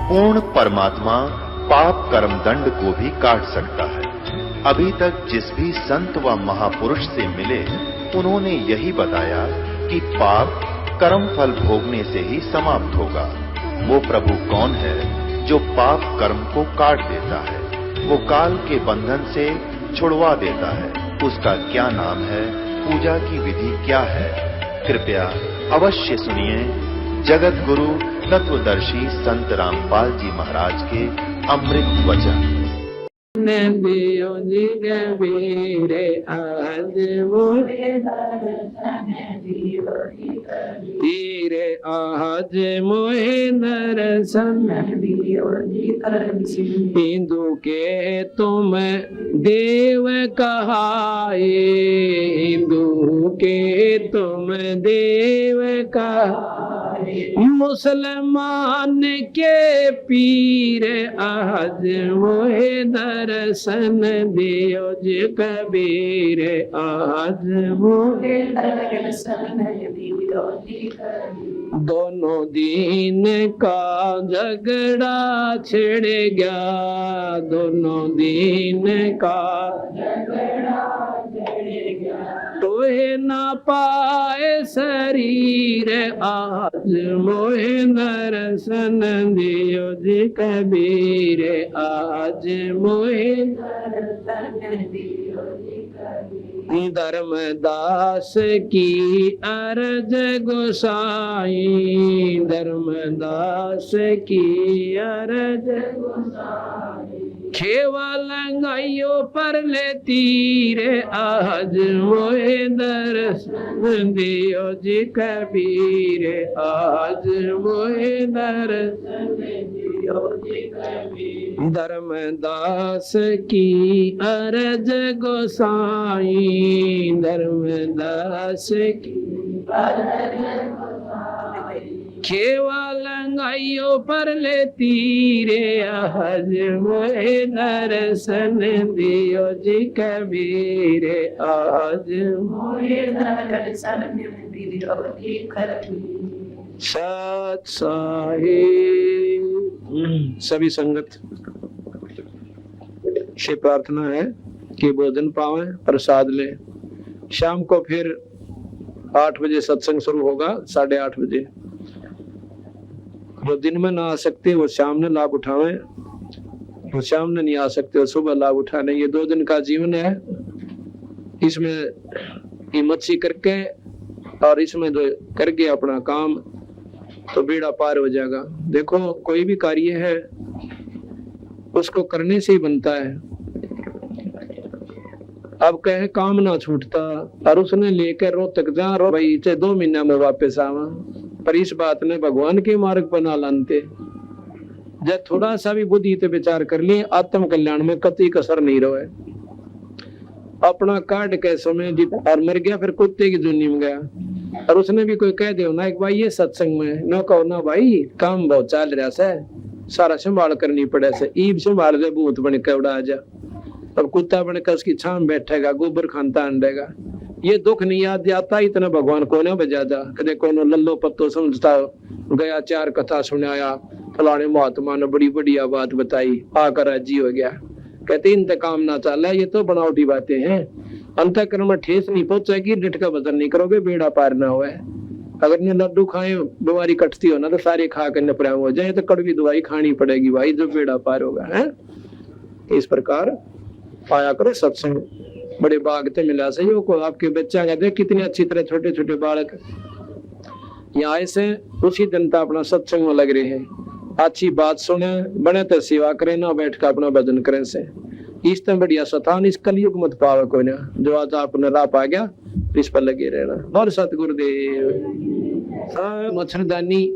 पूर्ण परमात्मा पाप कर्म दंड को भी काट सकता है। अभी तक जिस भी संत व महापुरुष से मिले, उन्होंने यही बताया कि पाप कर्म फल भोगने से ही समाप्त होगा। वो प्रभु कौन है जो पाप कर्म को काट देता है, वो काल के बंधन से छुड़वा देता है? उसका क्या नाम है, पूजा की विधि क्या है? कृपया अवश्य सुनिए जगत गुरु तत्वदर्शी संत रामपाल जी महाराज के अमृत वचन। दियो जी कबीरे आज मोहे धीरे आज मोहे दर्शन हिंदू के तुम देव कहाए, हिंदू के तुम देव कहाए, मुसलमान के पीर आज मोहे दर्शन दियो जी कबीर आज मोहे दर्शन दियो जी कबीर। दोनों दीन का झगड़ा छिड़ गया, दोनों दीन का झगड़ा छिड़ गया, तोहे ना पाए शरीर आज मोहे दर्शन दियो जी कबीर आज मोहे दर्शन दियो जी कबीर। धर्मदास की अर्ज गोसाई, धर्मदास की अर्ज गोसाई, खेवा लंगाइयो पर ले तीर आज मोहे दर्शन दियो जी कबीर आज मोहे दर्शन दियो जी कबीर। धर्मदास की अर्ज गोसाई, धर्मदास की अर्ज खेवा लंगाइयो पर ले तीरे आज मोहे दर्शन दियो जी कबीर आज मोहे दर्शन दियो जी कबीर। सत साहिब। सभी संगत से प्रार्थना है कि भोजन पावे, प्रसाद ले। शाम को फिर 8 बजे सत्संग शुरू होगा, 8:30 बजे। जो दिन में ना आ सकते वो शाम में लाभ उठावे, वो शाम में नहीं आ सकते वो सुबह लाभ उठाने। ये 2 दिन का जीवन है, इसमें हिम्मत सी करके और इसमें जो करके अपना काम तो बेड़ा पार हो जाएगा। देखो कोई भी कार्य है उसको करने से ही बनता है। अब कहे काम ना छूटता और उसने लेकर रोहतक जा रो भाई 2 महीना में वापस आवा, पर इस बात ने भगवान के मार्ग पर ना लानते। जब थोड़ा सा भी बुद्धि पे विचार कर लिए, आत्म कल्याण में कतई कसर नहीं रहे। अपना काट के समय और मर गया, फिर कुत्ते की जुनी में गया। और उसने भी कोई कह दिया ना एक भाई ये सत्संग में न कहो ना भाई काम बहुत चल रहा से, सारा संभाल करनी पड़े से, ईब संभाल दे भूत बन के उड़ा जा। अब कुत्ता बनकर उसकी छाम बैठेगा, गोबर खानता अंडेगा। ये दुख नहीं याद आता, इतना भगवान को ना बजा दा। कदे कोनो लल्लो पत्तो समझता गया, 4 कथा सुनाया, फलाने महात्मा ने बड़ी बढ़िया बात बताई, आकर राजी हो गया। कहते इंतकाम ना चला, ये तो बनावटी बातें हैं। अंतःकरण में ठेस नहीं पहुंचेगी, डिट का वजन नहीं करोगे, बेड़ा पार ना हुआ। अगर ने लड्डू खाए बीमारी कटती हो ना तो सारे खा कर नपरा हो जाए, तो कड़वी दवाई खानी पड़ेगी भाई, जो बेड़ा पार होगा है। इस प्रकार पाया करो सत्संग, बड़े बागते मिला सहयोग को। आपके बच्चा कहते कितने अच्छी तरह छोटे छोटे बालक यहाँ से उसी जनता अपना सत्संग में लग रहे हैं। अच्छी बात सुने, बने तो सेवा करें, ना बैठ कर अपना भजन करें से। इस तरह बढ़िया स्थान इस कलयुग मत पावे कोई ना। जो आज आपने राह पा गया इस पर लगे रहना। और सतगुरुदेव मच्छरदानी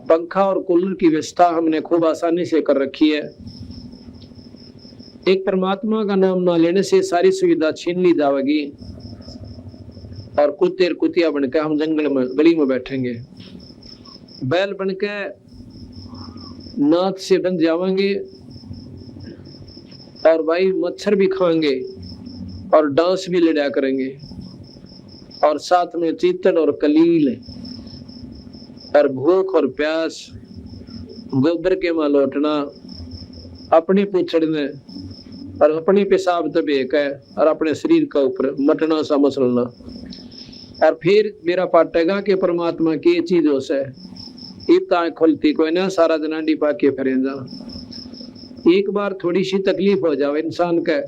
पंखा और कूलर की व्यवस्था हमने खूब आसानी से कर रखी है। एक परमात्मा का नाम ना लेने से सारी सुविधा छीन ली जाएगी और कुत्ते और कुतिया बनकर हम जंगल में गली में बैठेंगे, बैल बनकर नाथ से बन जाएंगे और भाई मच्छर भी खाएंगे और डांस भी लड़ा करेंगे और साथ में चीतन और कलील और भूख और प्यास, गोबर के मां लौटना, अपने पूछड़ने और अपनी पेशाब दबेक है और अपने शरीर का ऊपर मटना सा मसलना, और फिर मेरा पाटेगा कि परमात्मा की चीज हो से इतना खुलती कोई ना, सारा दिन अंडी पाके फिरेंदा। एक बार थोड़ी सी तकलीफ हो जाए इंसान का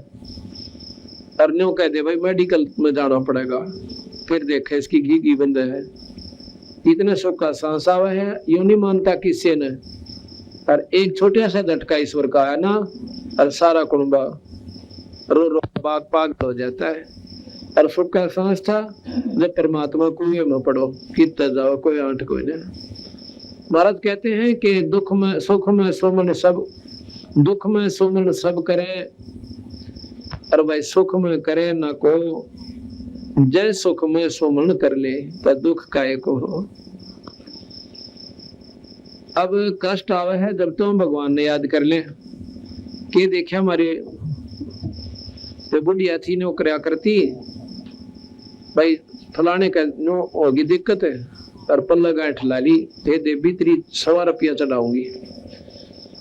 और न्यू कह दे भाई मेडिकल में जाना पड़ेगा, फिर देखे इसकी घी की बंद है, इतने सुख का सांस आवा है, यूं नहीं मानता किसी ने। और एक छोटा सा झटका ईश्वर का है ना, और सारा कुंबा रो रो पाग पाग हो जाता है। और सुख का सांस था जब परमात्मा कुएं में पड़ो, कितना जाओ कोई आंट कोई नहीं। महाराज कहते हैं कि दुख में सुख में सुमन सब, दुख में सुमन सब करे, और भाई सुख में करे न को, जय सुख में सुमन कर ले तो दुख काहे को हो। अब कष्ट आवे है जब तुम भगवान ने याद कर ले कि देखिए हमारे तो बुढ़िया थी नो करया करती, भाई फलाने का नो होगी दिक्कत है, और पल्ला गांठ ला ली, ये देवी तेरी 100 रुपया चढ़ाऊंगी।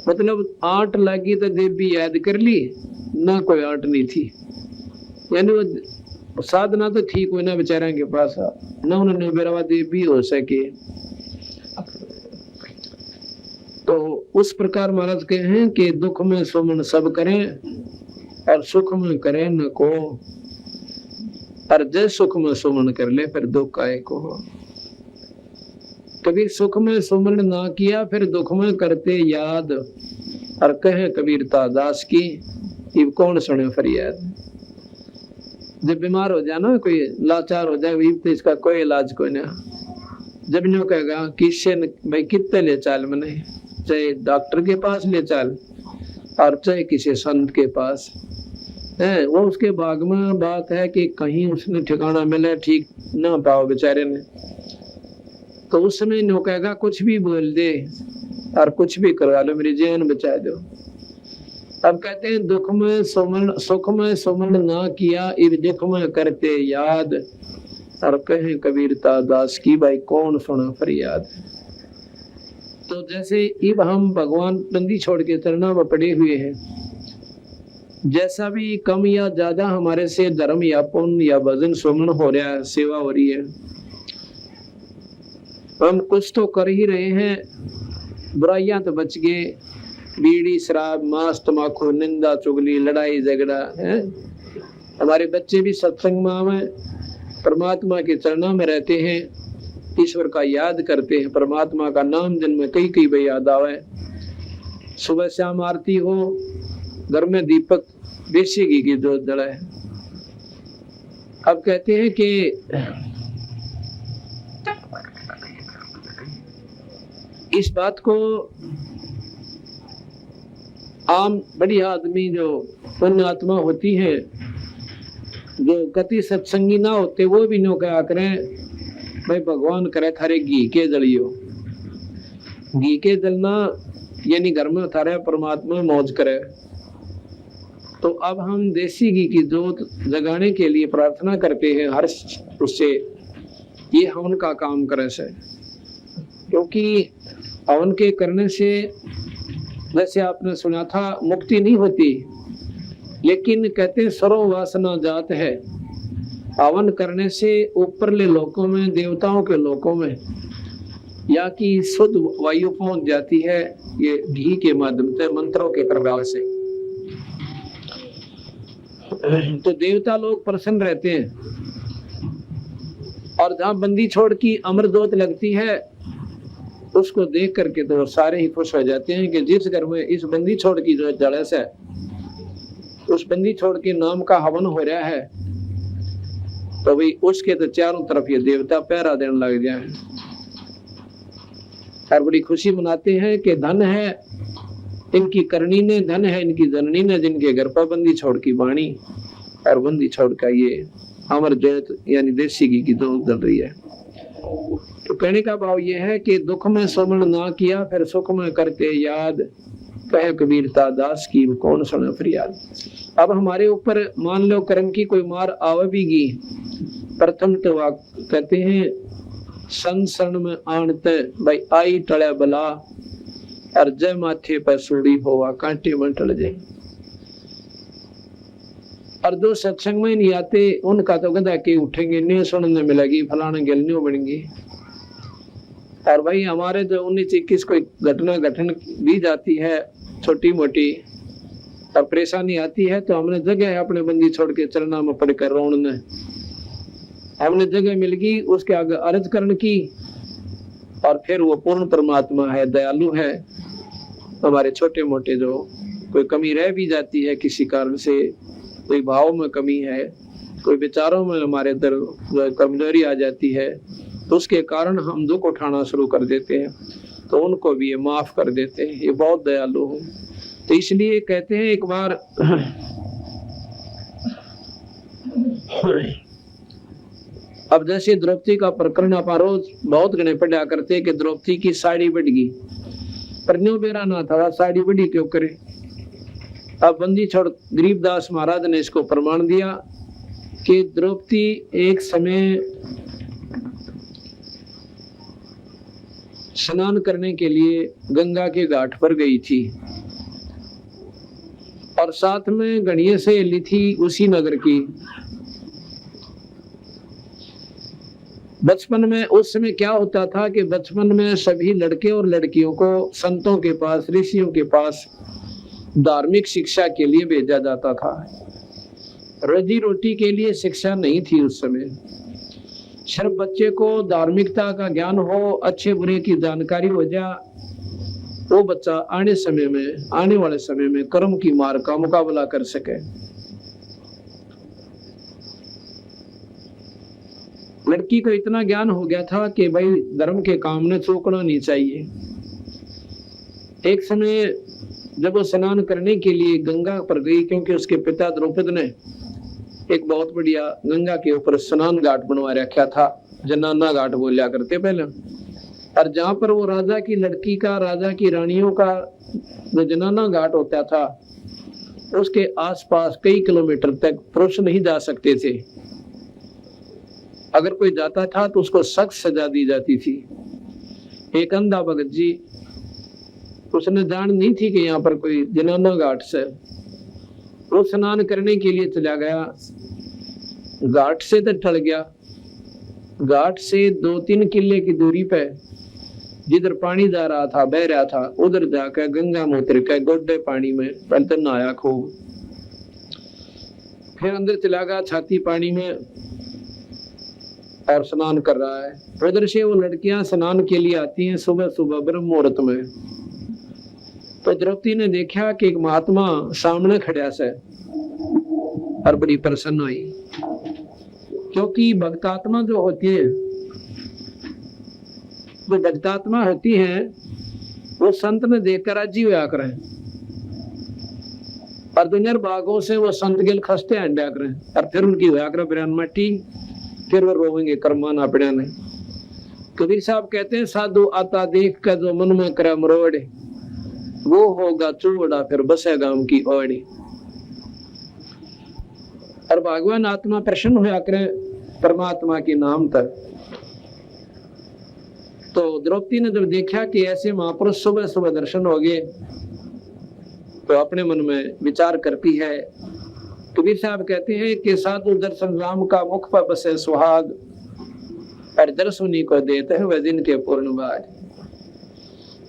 मतलब आंट लगी तो देवी याद कर ली ना, कोई आंट नहीं थी, यानी वो साधना तो ठीक हुई ना बेचारा के पास ना, उन्होंने बेरावा देवी हो सके। तो उस प्रकार महाराज कहे हैं कि दुख में सुमन सब करें और सुख में करें न को, और जय सुख में सुमन कर ले फिर दुख काहे को हो। कभी सुख में सुमन ना किया फिर दुख में करते याद, और कहे कबीरता दास की ये कौन सुने फरियाद। जब बीमार हो जाए ना, कोई लाचार हो जाए, तो इसका कोई इलाज कोई ना, जब न्यू कहेगा किससे भाई कितने ले चाल मैंने, चाहे डॉक्टर के पास ले चल और चाहे किसी संत के पास है, वो उसके भाग में बात है कि कहीं उसने ठिकाना मिले ठीक ना पाओ बेचारे ने, तो उस समय नो कहेगा कुछ भी बोल दे और कुछ भी करवा लो, मेरी जान बचा दो। अब कहते हैं दुख में सुमन सुख में सुमन ना किया, इस दुख में करते याद, और कहे कबीरता दास की भाई कौन सुना फरियाद। तो जैसे अब हम भगवान बंदी छोड़ के चरणों में पड़े हुए हैं, जैसा भी कम या ज्यादा हमारे से धर्म या पुण्य या भजन सुमन हो रहा है, सेवा हो रही है, हम कुछ तो कर ही रहे हैं, बुराइयां तो बच गए, बीड़ी शराब मांस तमाकू निंदा चुगली लड़ाई झगड़ा है। हमारे बच्चे भी सत्संग में परमात्मा के चरणों में रहते हैं, ईश्वर का याद करते हैं, परमात्मा का नाम दिन में कई कई बार याद आवे। सुबह शाम आरती हो, घर में दीपक देसी घी की जोत जलाए। अब कहते हैं कि इस बात को आम बड़ी आदमी जो पुण्य आत्मा होती है, जो गति सत्संगी ना होते, वो भी नो क्या करें भाई भगवान करे थारे घी के जलियो। घी के जलना यानी घर में थारे परमात्मा मौज करे। तो अब हम देसी घी की जोत जगाने के लिए प्रार्थना करते हैं हर उससे, ये हवन का काम करे से, क्योंकि हवन के करने से जैसे आपने सुना था मुक्ति नहीं होती, लेकिन कहते सर्व वासना जात है। हवन करने से ऊपरले लोकों में, देवताओं के लोकों में या की शुद्ध वायु पहुंच जाती है, ये घी के माध्यम से, मंत्रों के प्रभाव से। तो देवता लोग प्रसन्न रहते हैं, और जहां बंदी छोड़ की अमर जोत लगती है, उसको देख करके तो सारे ही खुश हो जाते हैं कि जिस घर में इस बंदी छोड़ की जो जड़े से उस बंदी छोड़ के नाम का हवन हो रहा है, तो भाई उसके तो चारों तरफ ये देवता पहरा देने लग जाए, और बड़ी खुशी मनाते हैं कि धन है इनकी करनी ने, धन है इनकी जननी ने, जिनके घर पर बंदी छोड़ की वाणी और बंदी छोड़ का ये अमर जोत यानी देसी घी की जोत जल रही है। तो कहने का भाव ये है कि दुख में सुमन ना किया फिर सुख में करते याद, कहे कबीरता दास की कौन सुने फरियाद। अब हमारे ऊपर मान लो कर्म की कोई मार आवेगी, प्रथम तो कहते हैं संसरण में आणते भाई आई टले बला और जय माथे पर सूड़ी होवा कांटे में टल जाए। और जो सत्संग में नहीं आते उनका तो गदा के उठेंगे, नहीं सुनने मिलेगी, फलाना गिलनियों बनेंगी। और भाई हमारे जो 19-21 कोई घटना घटन भी जाती है छोटी मोटी और परेशानी आती है तो हमने जगह अपने बंदी छोड़ के चलना में पड़कर रोने हमने जगह मिल गई, उसके आगे अर्ज करने की। और फिर वो पूर्ण परमात्मा है, दयालु है। हमारे छोटे मोटे जो कोई कमी रह भी जाती है किसी कारण से, कोई भाव में कमी है, कोई विचारों में हमारे अंदर कमजोरी आ जाती है, तो उसके कारण हम दुख उठाना शुरू कर देते हैं, तो उनको भी ये माफ कर देते हैं। ये बहुत दयालु है। तो इसलिए कहते हैं एक बार अब जैसे द्रौपदी का प्रकरण आप रोज बहुत गणे पढ़ा करते कि द्रौपदी की साड़ी बढ़ गई, पर न्यू बेरा ना था, साड़ी बढ़ी क्यों करे। अब बंदी छोड़ गरीबदास महाराज ने इसको प्रमाण दिया कि द्रौपदी एक समय स्नान करने के लिए गंगा के घाट पर गई थी और साथ में गणिये से ली थी उसी नगर की। बचपन में उस समय क्या होता था कि बचपन में सभी लड़के और लड़कियों को संतों के पास, ऋषियों के पास धार्मिक शिक्षा के लिए भेजा जाता था। रोजी रोटी के लिए शिक्षा नहीं थी उस समय। सिर्फ बच्चे को धार्मिकता का ज्ञान हो, अच्छे बुरे की जानकारी हो जा, वो बच्चा आने वाले समय में कर्म की मार का मुकाबला कर सके। लड़की को इतना ज्ञान हो गया था कि भाई धर्म के काम में चूकना नहीं चाहिए। एक समय जब वो स्नान करने के लिए गंगा पर गई, क्योंकि उसके पिता द्रौपद ने एक बहुत बढ़िया गंगा के ऊपर स्नान घाट बनवा रखा था, जनाना घाट बोलिया करते पहले। और जहां पर वो राजा की लड़की का, राजा की रानियों का जो जनाना घाट होता था, उसके आसपास कई किलोमीटर तक पुरुष नहीं जा सकते थे। अगर कोई जाता था तो उसको सख्त सजा दी जाती थी। एक अंधा भगत जी, उसने जान नहीं थी कि यहाँ पर कोई जनाना घाट से, वो स्नान करने के लिए चला गया। घाट से तो टल गया, घाट से 2-3 किले की दूरी पे जिधर पानी जा रहा था, बह रहा था, उधर जाकर गंगा में उतर के गोड्डे पानी में पहले नहाया खूब। फिर अंदर चला गया छाती पानी में और स्नान कर रहा है। उधर से वो लड़कियां स्नान के लिए आती हैं सुबह सुबह ब्रह्म मुहूर्त में। तो द्रौपदी ने देखा कि एक महात्मा सामने खड़ा से और बड़ी प्रसन्न हुई, क्योंकि भक्तात्मा जो होती है, जो भक्तात्मा होती है, वो संत ने देखकर राजी हुआ करें और दुनिया भागों से वो संत गिल खसते अंडा करें और फिर उनकी हुआ करें बिरान मट्टी, फिर वो रोवेंगे कर्माना पड़ा नहीं। कबीर साहब कहते हैं साधु आता देख कर जो मन में करे मरोड़े, वो होगा चूड़ा फिर बसेगा उनकी ओड़ी। और भगवान आत्मा प्रसन्न हुआ करे परमात्मा के नाम तक। तो द्रौपदी ने जब देखा कि ऐसे महापुरुष सुबह सुबह दर्शन हो गए, तो अपने मन में विचार करती है। कबीर साहब कहते हैं कि साधु दर्शन राम का मुख पर बसे सुहाग, और दर्शनी को देते हैं वह दिन के पूर्ण भाग।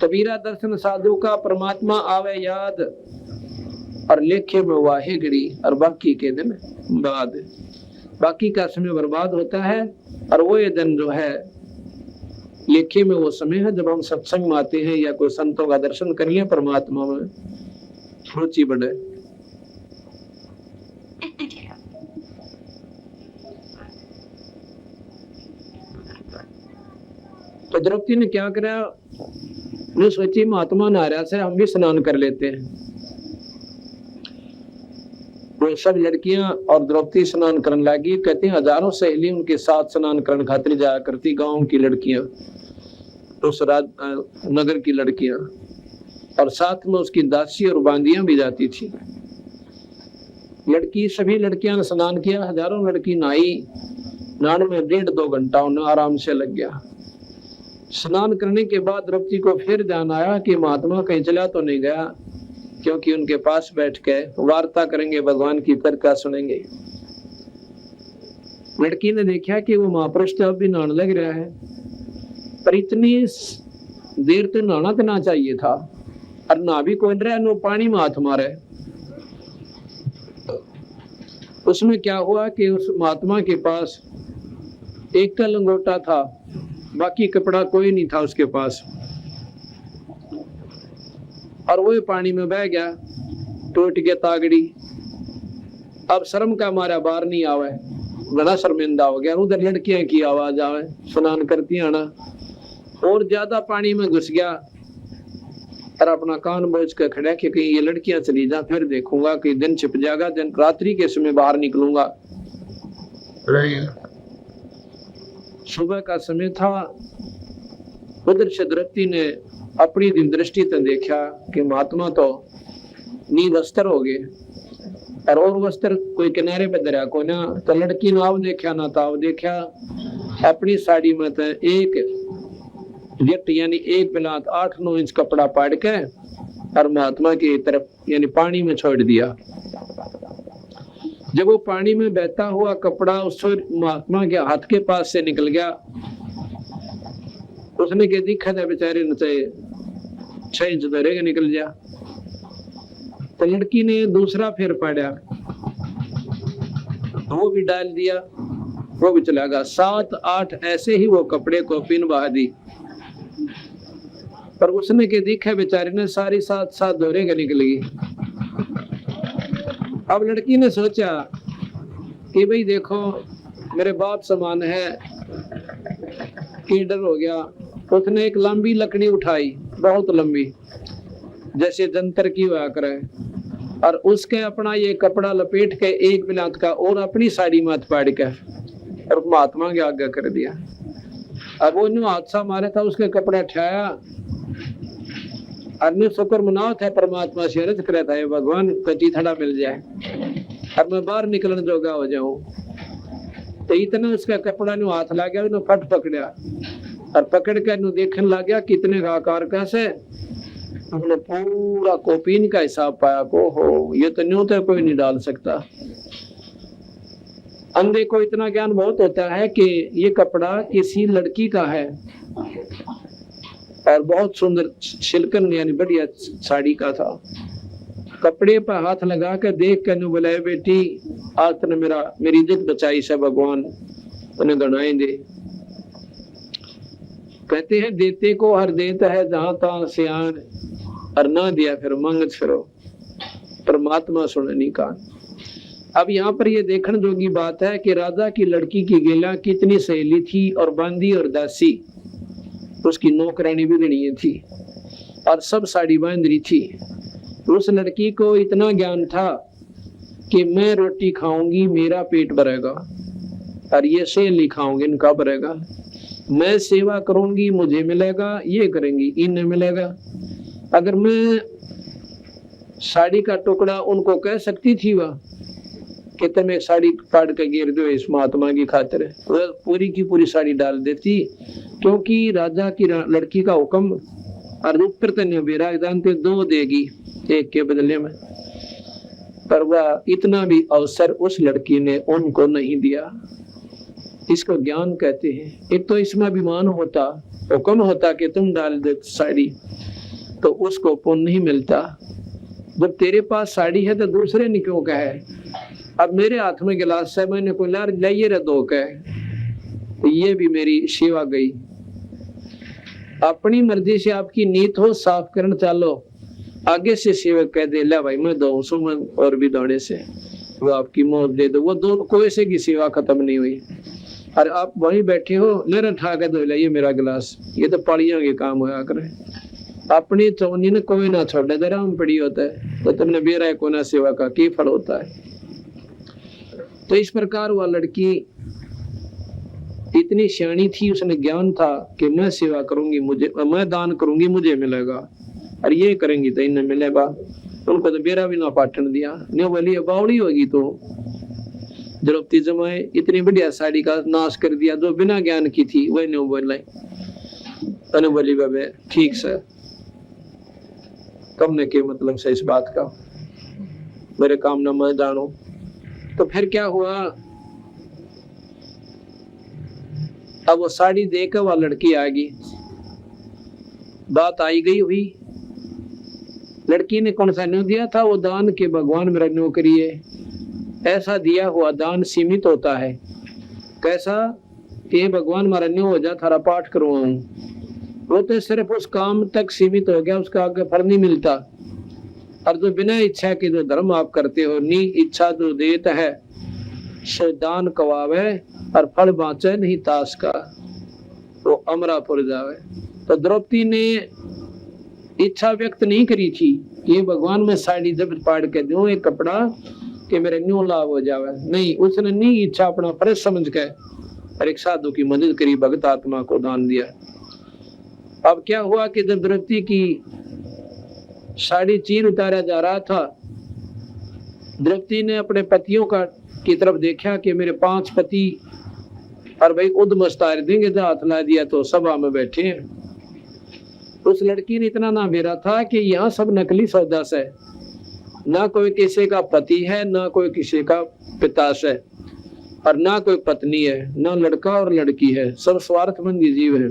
कबीरा दर्शन साधु का परमात्मा आवे याद, और लेखे में वाहे घड़ी और बाकी के दिन बाद। बाकी का समय बर्बाद होता है और वो ये दिन जो है लेखे में वो समय है जब हम सत्संग में आते हैं या कोई संतों का दर्शन कर लिया, परमात्मा में रुचि बढ़े। तो द्रौपदी ने क्या करा, ने सोची महात्मा नारा से हम भी स्नान कर लेते हैं। वो सब लड़कियां और द्रौपदी स्नान करने लगी। कहते हैं हजारों सहेली उनके साथ स्नान करने खातिर जाया करती, गांव की लड़कियां, उस नगर की लड़कियां, और साथ में उसकी दासी और बांदियां भी जाती थी। लड़की सभी लड़कियां ने स्नान किया, हजारों लड़की नहाई। नहाने में 1.5-2 घंटा उन्हें आराम से लग गया। स्नान करने के बाद द्रौपदी को फिर ध्यान आया कि महात्मा कहीं चला तो नहीं गया, क्योंकि उनके पास बैठ के वार्ता करेंगे, भगवान की कथा सुनेंगे। लड़की ने देखा कि वो महापुरुष तो अब भी नहाने लग रहा है, पर इतनी देर तो नहाना तो ना चाहिए था, और ना भी कोई रहा, नो पानी में हाथ मारे। उसमें क्या हुआ कि उस महात्मा के पास एक का लंगोटा था, बाकी कपड़ा कोई नहीं था उसके पास, और वो पानी में बह गया, टूट गया तागड़ी। अब शर्म का मारा बाहर नहीं आवे, बड़ा शर्मिंदा हो गया। उधर लड़कियां की आवाज आवे, स्नान करती आना, और ज्यादा पानी में घुस गया, और अपना कान बोझ कर खड़ा कि कहीं ये लड़कियां चली जा, फिर देखूंगा कि दिन छिप जाएगा, दिन रात्रि के समय बाहर निकलूंगा। सुबह का समय था। उधर से द्रौपदी ने अपनी दिन दृष्टि से देखा कि महात्मा तो नींद अस्तर हो गए, और वस्त्र कोई किनारे पे दरिया को ना, तो लड़की ने अब देखा ना ताव देखा, अपनी साड़ी में तो एक जट यानी एक बिलात 8-9 इंच कपड़ा पाड़ के और महात्मा की तरफ यानी पानी में छोड़ दिया। जब वो पानी में बहता हुआ कपड़ा उस महात्मा के हाथ के पास से निकल गया, उसने के दिखा था बेचारे न 6 इंच दरेगा निकल गया। तो लड़की ने दूसरा फिर पाड़ा, वो भी डाल दिया, वो भी चला गया। 7-8 ऐसे ही वो कपड़े को पिन बहा दी, पर उसने के दिखा बेचारे ने सारी 7 दौरेगा निकल गई। अब लड़की ने सोचा कि भाई देखो मेरे बाप समान है, कि डर हो गया। उसने एक लंबी लकड़ी उठाई, बहुत लंबी, जैसे जंतर की हुआ करे, और उसके अपना ये कपड़ा लपेट के एक बिलात का और अपनी साड़ी में पाड़ के और महात्मा के आगे कर दिया। अब वो हादसा मारा था, उसके कपड़ा उठाया, अन्य शुक्र मनाओ था, परमात्मा से अर्ज करे था भगवान कची थड़ा मिल जाए और मैं बाहर निकलने जोगा हो जाऊं। तो इतना उसका कपड़ा नु हाथ ला गया, फट पकड़ा और पकड़ कर नु देखने लग गया कितने का आकार का से। हमने पूरा कोपीन का हिसाब पाया को हो, ये तो न्यू तो कोई नहीं डाल सकता। अंधे को इतना ज्ञान बहुत होता है कि ये कपड़ा किसी लड़की का है और बहुत सुंदर सिल्कन यानी बढ़िया साड़ी का था। कपड़े पर हाथ लगा कर देख कर बोला बेटी आज तने मेरी इज्जत बचाई से भगवान उन्हें गणाए दे। कहते हैं देते को हर देता है जहां तहां सियान, और ना दिया फिर मांगत फिरो, परमात्मा सुननी कान। अब यहाँ पर ये देखने जोगी बात है कि राजा की लड़की की गेला कितनी सहेली थी और बांदी और दासी, उसकी नौकरानी भी गणी थी और सब साड़ी बांध रही थी। उस लड़की को इतना ज्ञान था कि मैं रोटी खाऊंगी मेरा पेट भरेगा, और ये सहेली खाऊंगी इनका भरेगा। मैं सेवा करूंगी मुझे मिलेगा, ये करेंगी इन्हें मिलेगा। अगर मैं साड़ी का टुकड़ा उनको कह सकती थी वह कि तुम्हें साड़ी फाड़ के गिर दो इस महात्मा की खातिर, वह पूरी की पूरी साड़ी डाल देती, क्योंकि राजा की लड़की का हुक्म और ऊपर तने जानते 2 देगी एक के बदले में। पर वह इतना भी अवसर उस लड़की ने उनको नहीं दिया। इसको ज्ञान कहते हैं। एक तो इसमें अभिमान होता, हुक्म होता कि तुम डाल दे साड़ी, तो उसको पुण्य नहीं मिलता। जब तेरे पास साड़ी है तो दूसरे ने क्यों कहे। अब मेरे हाथ में गिलास है, मैंने को लाइए रे 2 कहे, तो ये भी मेरी सेवा गई। अपनी मर्जी से आपकी नीयत हो साफ करना चालो, आगे से सेवक कह दे ला भाई मैं 2 सुमन और भी दौड़े से वो आपकी मौत दे दो, वो दोनों कोई से की सेवा खत्म नहीं हुई। और आप वहीं बैठे हो मेरा ठा के दो लाइए मेरा गिलास, ये तो पड़ियों के काम होया करे। अपनी चौनी ने कोई ना छोड़े दे राम पड़ी होता है, तो तुमने बेरा को ना सेवा का की फल होता है। तो इस प्रकार वह लड़की इतनी सियाणी थी, उसने ज्ञान था कि मैं सेवा करूंगी मुझे, मैं दान करूंगी मुझे मिलेगा, और ये करेंगी तो इन्हें मिलेगा। उनको तो बेरा भी ना पाटन दिया, नहीं बोली बावड़ी होगी तो द्रौपदी जमाए इतनी बढ़िया साड़ी का नाश कर दिया जो बिना ज्ञान की थी, वह नहीं बोल। तने बोली बाबे ठीक से, तुमने क्या मतलब से इस बात का, मेरे काम न मैं जानो। तो फिर क्या हुआ, अब वो साड़ी देकर वह लड़की आ गई, बात आई गई हुई। लड़की ने कौन सा न्यू दिया था, वो दान के भगवान मेरा न्यू करिए। ऐसा दिया हुआ दान सीमित होता है। कैसा कि भगवान मारा न्यू हो जा, थारा पाठ करवाऊं, वो तो सिर्फ उस काम तक सीमित हो गया, उसका आगे फल नहीं मिलता। और जो बिना इच्छा के जो धर्म आप करते हो, नी इच्छा जो देता है सो दान कवावे, और फल बाँचे नहीं ताश का, वो अमरापुर जावे। तो द्रौपदी ने इच्छा व्यक्त नहीं करी थी कि भगवान में साड़ी जब पाड़ के दूं एक कपड़ा कि मेरे न्यू लाभ हो जावे, नहीं, उसने नहीं इच्छा अपना फर्ज समझ के और एक साधु की मदद करी, भगत आत्मा को दान दिया। अब क्या हुआ कि जब द्रौपदी की साड़ी चीर उतारा जा रहा था, द्रौपदी ने अपने पतियों का की तरफ देखा कि मेरे 5 पति और भाई उद्मस्तार देंगे, जो हाथ ला दिया तो सभा में बैठे हैं। उस लड़की ने इतना ना मेरा था कि यहाँ सब नकली सौदा से, ना कोई किसी का पति है, ना कोई किसी का पिता से, और ना कोई पत्नी है, ना लड़का और लड़की है, सब स्वार्थमंदी जीव है।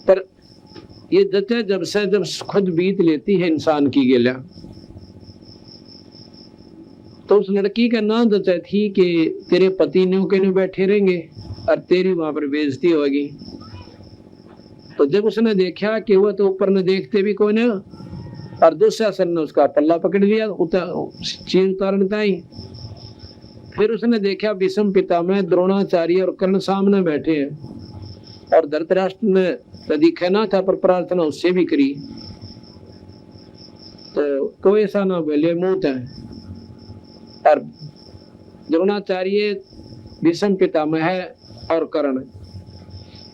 पर ये जते जब से जब खुद बीत लेती है इंसान की गेला, तो उस लड़की का नाम जचा थी कि तेरे पति न्यू के न्यू बैठे रहेंगे और तेरी वहां पर बेइज्जती होगी। तो जब उसने देखा कि वो तो ऊपर ने देखते भी कोई नहीं, और दुशासन ने उसका पल्ला पकड़ लिया चीर उतारने ताई। फिर उसने देखा भीष्म पितामह, द्रोणाचार्य और कर्ण सामने बैठे हैं, और धृतराष्ट्र ने तो दिखा ना था पर प्रार्थना उससे भी करी, तो कोई ऐसा ना बोले मुंह है। और द्रोणाचार्य, भीष्म पितामह और कर्ण,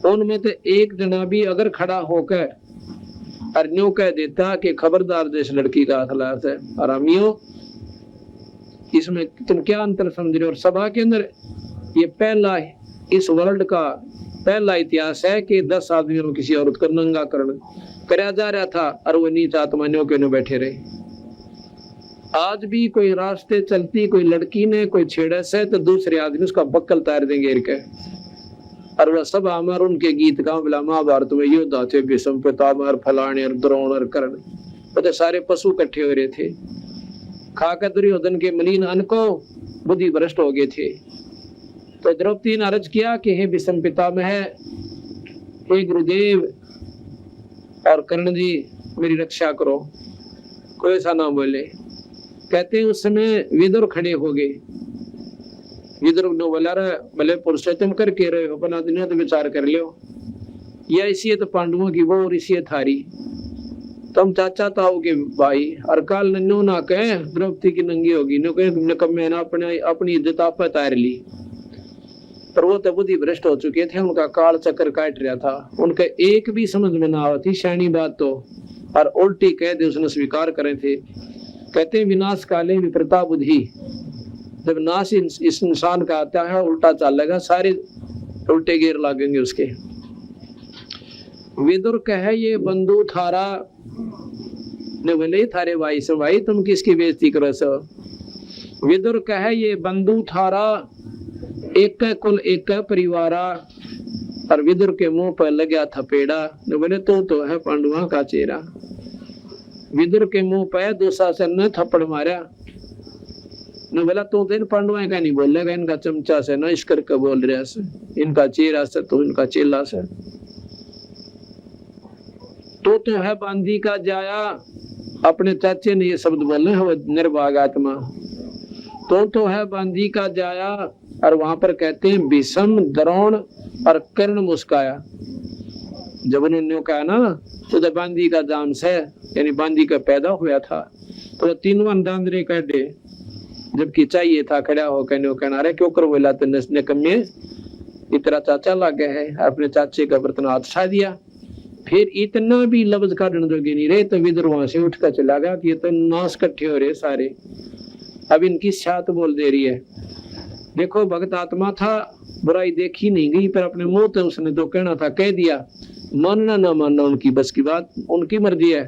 उनमें तो एक जना भी अगर खड़ा होकर और न्यू कह देता कि खबरदार जिस लड़की का हाथ है, आरामियों इसमें तुम क्या अंतर समझ रहे हो। और सभा के अंदर ये पहला इस वर्ल्ड का पहला इतिहास है कि 10 आदमियों में किसी औरत का नंगा करण कराया जा रहा था, और वो नीच आत्मानियों के न्यू बैठे रहे। आज भी कोई रास्ते चलती कोई लड़की ने कोई छेड़ा से, तो दूसरे आदमी उसका बक्कल तार देंगे घेर के, और वह सब अमर उनके गीत गाँव बिला महाभारत में योद्धा थे, भीष्म पितामह, फलाने और द्रोण और कर्ण, वो तो सारे पशु इकट्ठे हो रहे थे। खाकर दुर्योधन के मलिन अन्न को बुद्धि भ्रष्ट हो गए थे। तो द्रौपदी ने अर्ज किया कि हे भीष्म पितामह, हे गुरुदेव और कर्ण जी, मेरी रक्षा करो। कोई ऐसा ना बोले। कहते हैं उस समय विदुर खड़े हो गए। विदुर ने बोला, भले पुरुषोत्तम करके रहे हो, अपना दुनिया तो विचार कर लो, या इसी तो पांडवों की वो और इसी थारी, तुम चाचा ताऊ के भाई, और काल नन्नू ना कहे द्रौपदी की नंगी होगी, नो कहे तुमने कब मैंने अपनी इज्जत आप तार ली। पर वो तो बुद्धि भ्रष्ट हो चुके थे, उनका काल चक्कर काट रहा था, उनके एक भी समझ में ना आती शानी बात तो, और उल्टी कह दे उसने स्वीकार करे थे। कहते हैं विनाश काले विप्रता बुद्धि, जब नाश इस इंसान का आता है उल्टा चलेगा, सारे उल्टे गिर लगेंगे उसके। विदुर कहे ये बंधु थारा ने बोले थारे भाई से, भाई तुम किसकी बेइज्जती करो सो। विदुर कहे ये बंधु थारा, एक कुल एक परिवारा, और विदुर के मुंह पर लगा थपेड़ा, ने बोले तो है पांडुआ का चेहरा। विदुर के मुंह पर दुशासन ने थप्पड़ मारा, ने बोला तो इन पांडुआ का नहीं बोलेगा, इनका चमचा से न इस करके बोल रहा से, इनका चेहरा से तो इनका चेला से। तो है बांधी का जाया, अपने चाचे ने ये शब्द बोले हैं, निर्भाग आत्मा। तो है बांधी का जाया, और वहां पर कहते हैं भीष्म, द्रोण और कर्ण मुस्काया। जब उन्होंने कहा ना तो बांधी का जाम से, यानी बांधी का पैदा हुआ था, तो तीनों अंदांद्रे कह दे, जबकि चाहिए था खड़ा हो कहना अरे क्यों कर बोला, तो नसने कमे इतना चाचा लगे है, अपने चाचे का बर्तन हाथ छा दिया। फिर इतना भी लफ्ज काटने जोगे नहीं रहे, तो विदुर वहां से उठकर चला गया कि ये तो नाश इकट्ठे हो रहे सारे, अब इनकी छात बोल दे रही है। देखो भगत आत्मा था, बुराई देखी नहीं गई, पर अपने मुंह तो उसने तो कहना था कह दिया, मानना ना मानना उनकी बस की बात, उनकी मर्जी है।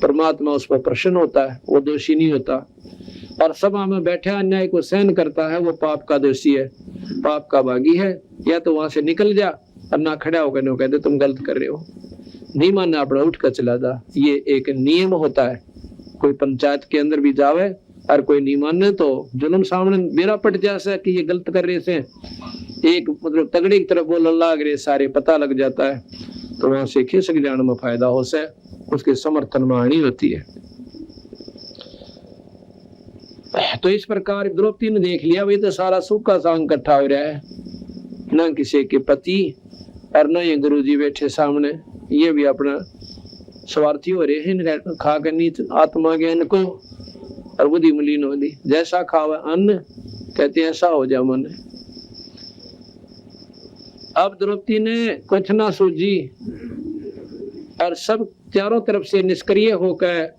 परमात्मा उस पर प्रसन्न होता है, वो दोषी नहीं होता। और सभा में बैठे अन्याय को सहन करता है, वो पाप का दोषी है, पाप का भागी है। या तो वहां से निकल जा और ना खड़ा होकर नहीं कहते तुम गलत कर रहे हो, नहीं मानना अपना उठ कर चला जा। ये एक नियम होता है। कोई पंचायत के अंदर भी जावे और कोई नहीं माने तो जुल्म सामने मेरा पट जाए कि ये गलत कर रहे से, एक मतलब तगड़ी की तरफ बोलने लग रहे, सारे पता लग जाता है, तो वहां से खिसक जाने में फायदा हो से, उसके समर्थन में हानि होती है। तो इस प्रकार द्रौपदी ने देख लिया भाई तो सारा सुख का सांग इकट्ठा हो रहा है, न किसी के पति और न ये गुरुजी बैठे सामने, ये भी अपना स्वार्थी हो रहे हैं, खा कर नीच आत्मा ज्ञान को और बुद्धि मलिन हो ली। जैसा खावा अन्न कहते ऐसा हो जा मन। अब द्रौपदी ने कुछ ना सूझी और सब चारों तरफ से निष्क्रिय होकर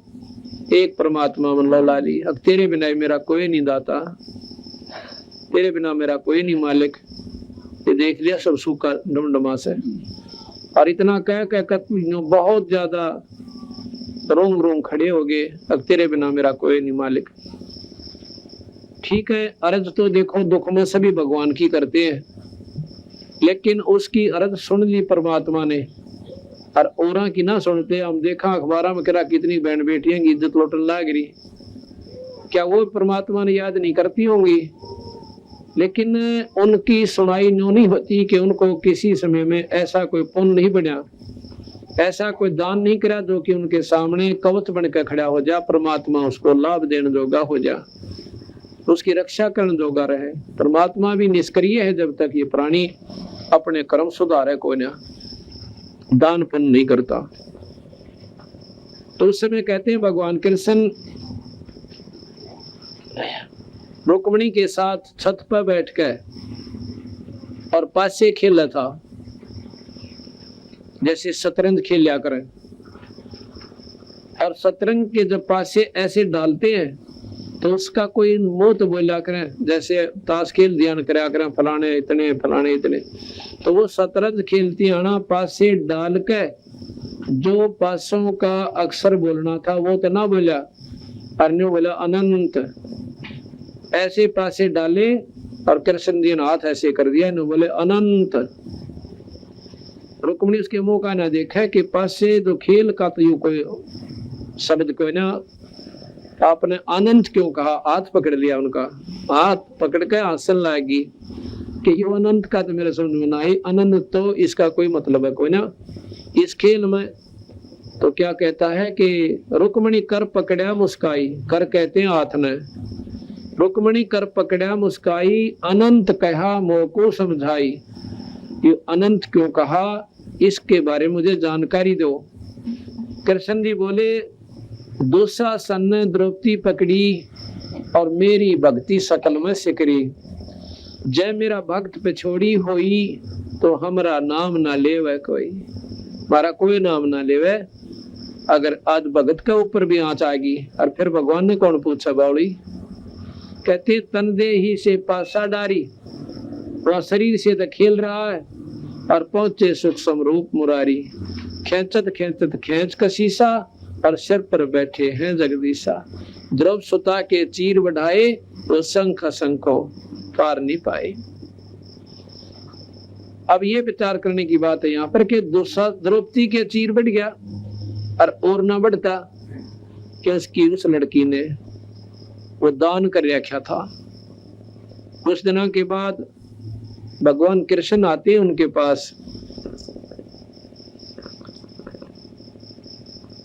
एक परमात्मा मन लौला ली। अब तेरे बिना मेरा कोई नहीं दाता, तेरे बिना मेरा कोई नहीं मालिक। ये देख लिया सब सूखा डमडमा से, और इतना कह बहुत ज्यादा रोम रोम खड़े हो गए। अब तेरे बिना मेरा कोई नहीं मालिक। ठीक है, अर्ज तो देखो दुख में सभी भगवान की करते हैं, लेकिन उसकी अर्ज सुन ली परमात्मा ने और औरा की ना सुनते। हम देखा अखबार में करा कितनी बहन बेटियां की इज्जत लौटन लाग रही, क्या वो परमात्मा ने याद नहीं करती होंगी? लेकिन उनकी सुनाई न्यों नहीं होती कि उनको किसी समय में ऐसा कोई पुण्य नहीं बना, ऐसा कोई दान नहीं करा जो कि उनके सामने कवच बनकर खड़ा हो जा, परमात्मा उसको लाभ देने जोगा हो जा, उसकी रक्षा करने जोगा रहे। परमात्मा भी निष्क्रिय है जब तक ये प्राणी अपने कर्म सुधारे को ना दान पुण्य नहीं करता। तो उस समय कहते हैं भगवान कृष्ण रुक्मिणी के साथ छत पर बैठकर और पासे खेला था, जैसे शतरंज खेल लिया करें। और शतरंज के जब पासे ऐसे डालते हैं तो उसका कोई मुंह तो बोला करें, जैसे ताश खेल ध्यान करा करें फलाने इतने फलाने इतने। तो वो शतरंज खेलती आना पासे डाल के जो पासों का अक्षर बोलना था वो तो ना बोला, और बोला अनंत। ऐसे पासे डाले और कृष्ण जी ने हाथ ऐसे कर दिया, न बोले अनंत। रुक्मिणी उसके मुंह का ना देखा कि पासे जो खेल का तो यूं कोई शब्द कोई ना, आपने अनंत क्यों कहा? हाथ पकड़ लिया उनका, हाथ पकड़ के हंसन लगी कि ये अनंत का तो मेरे समझ में ना आई। अनंत तो इसका कोई मतलब है कोई ना इस खेल में। तो क्या कहता है कि रुक्मिणी कर पकड़ा मुस्काई, कर कहते हैं हाथ ने, रुक्मिणी कर पकड़ा मुस्काई, अनंत कहा मोह को समझाई। ये अनंत क्यों कहा इसके बारे में मुझे जानकारी दो। कृष्ण जी बोले दुशासन ने द्रौपदी पकड़ी और मेरी भक्ति सकल में सिकरी। जय मेरा भक्त पे छोड़ी हुई तो हमारा नाम ना लेवे कोई, हमारा कोई नाम ना लेवे। अगर आज भगत के ऊपर भी आंच आ गई और फिर भगवान ने कौन पूछा बावड़ी? कहते तन दे ही से पासा डारी, वह शरीर से तो खेल रहा है और पहुंचे सुख समरूप मुरारी। खेचत खेचत खेच का शीशा और सिर पर बैठे हैं जगदीशा। द्रव सुता के चीर बढ़ाए तो शंख शंखों पार नहीं पाए। अब ये विचार करने की बात है यहाँ पर कि द्रौपदी के चीर बढ़ गया और ना बढ़ता कि उसकी उस लड़की ने वो दान कर रखा था। कुछ दिनों के बाद भगवान कृष्ण आते हैं उनके पास,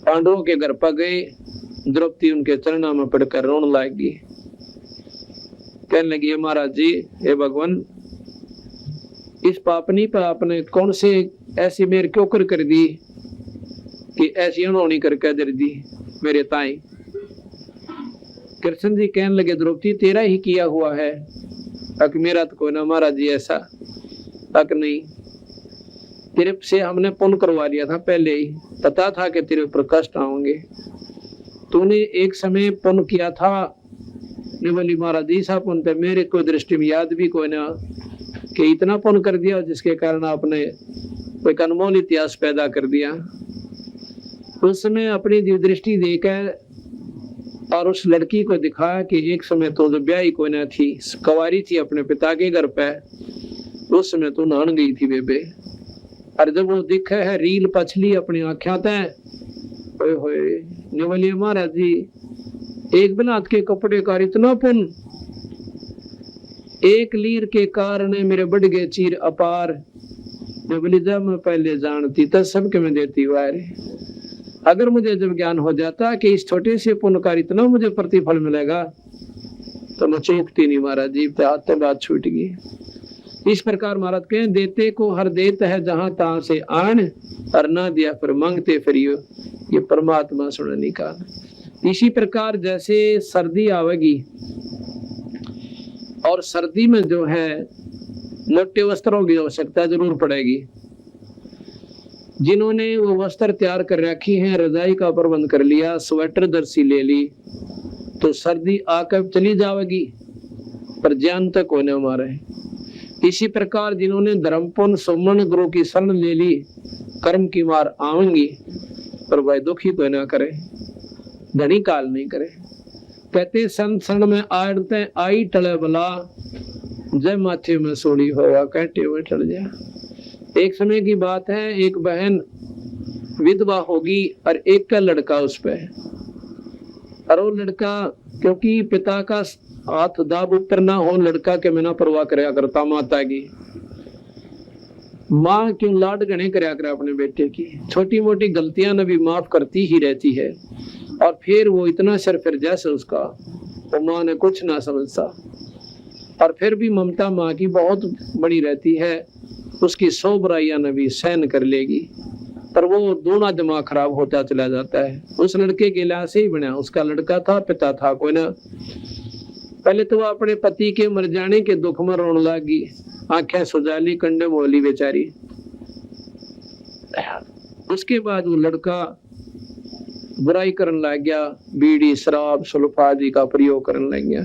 पांडवों के घर पर गए। द्रौपदी उनके चरणों में पड़कर रोने लगी, कहने लगी महाराज जी, हे भगवान, इस पापनी पर आपने कौन से ऐसी मेरे क्यों कर दी कि ऐसी अनहोनी करके दे दी मेरे ताई। कृष्ण जी कहने लगे द्रौपदी तेरा ही किया हुआ है, अक मेरा तो कोई ना महाराज जी ऐसा, अक नहीं, तेरे से हमने पुण्य करवा लिया था पहले ही, पता था कि तेरे ऊपर कष्ट आएंगे। तूने एक समय पुण्य किया था, बोली महाराज जी सा पुण्य तो मेरे को दृष्टि में याद भी कोई ना कि इतना पुण्य कर दिया जिसके कारण आपने एक अनमोल इतिहास पैदा कर दिया। उसने अपनी दृष्टि देकर और उस लड़की को दिखाया कि एक समय तो जो ब्याही कोई न थी, कुंवारी थी अपने पिता के घर पे, उस समय तो नहान गई थी बेबे। और जब वो दिखे है रील पछली अपनी आँखें तय, बोलिए महाराज जी एक बिलात के कपड़े का इतना पुन, एक लीर के कारण मेरे बढ़ गए चीर अपार। बोली जब मैं पहले जानती तब सबके मैं देती वारे। अगर मुझे जब ज्ञान हो जाता कि इस छोटे से पुण्य का इतना मुझे प्रतिफल मिलेगा तो मैं चूकती नहीं महाराज जी। हाथ बात छूट गई। इस प्रकार महाराज कहे देते को हर देत है जहां तहां से आन, और ना दिया फिर मांगते फिरियो, ये परमात्मा सुनने का। इसी प्रकार जैसे सर्दी आवेगी और सर्दी में जो है मोटे वस्त्रों की आवश्यकता जरूर पड़ेगी। जिन्होंने वो वस्त्र तैयार कर रखी हैं, रजाई का प्रबंध कर लिया, स्वेटर दर्सी ले ली, तो सर्दी आकर चली जाएगी पर ज्ञान तक होने हमारे। इसी प्रकार जिन्होंने धर्मपुन सुमन गुरु की शरण ले ली, कर्म की मार आवेंगी पर वह दुखी तो ना करे, धनी काल नहीं करे। कहते संत शरण में आड़ते आई टले बला, जय माथे में सोड़ी होगा कहते हुए टल जा। एक समय की बात है, एक बहन विधवा होगी और एक का लड़का उस पे, और वो लड़का क्योंकि पिता का हाथ दाब ऊपर ना हो, लड़का के मैं ना परवाह कराया करता माता की। माँ क्यों लाड गणे कराया करे अपने बेटे की, छोटी मोटी गलतियां न भी माफ करती ही रहती है। और फिर वो इतना सर फिर जैसे उसका, वो माँ ने कुछ ना समझता, और फिर भी ममता माँ की बहुत बड़ी रहती है, उसकी 100 बुराइयां न भी सहन कर लेगी, पर वो दोनों दिमाग खराब होता चला जाता है। उस लड़के के लिहाज से ही बना, उसका लड़का था, पिता था कोई ना। पहले तो वो अपने पति के मर जाने के दुख में रोने लगी, आंखें सुजाली, कंडे मोली बेचारी। उसके बाद वो लड़का बुराई करने लग गया, बीड़ी शराब सुल्फा आदि का प्रयोग करने लग गया।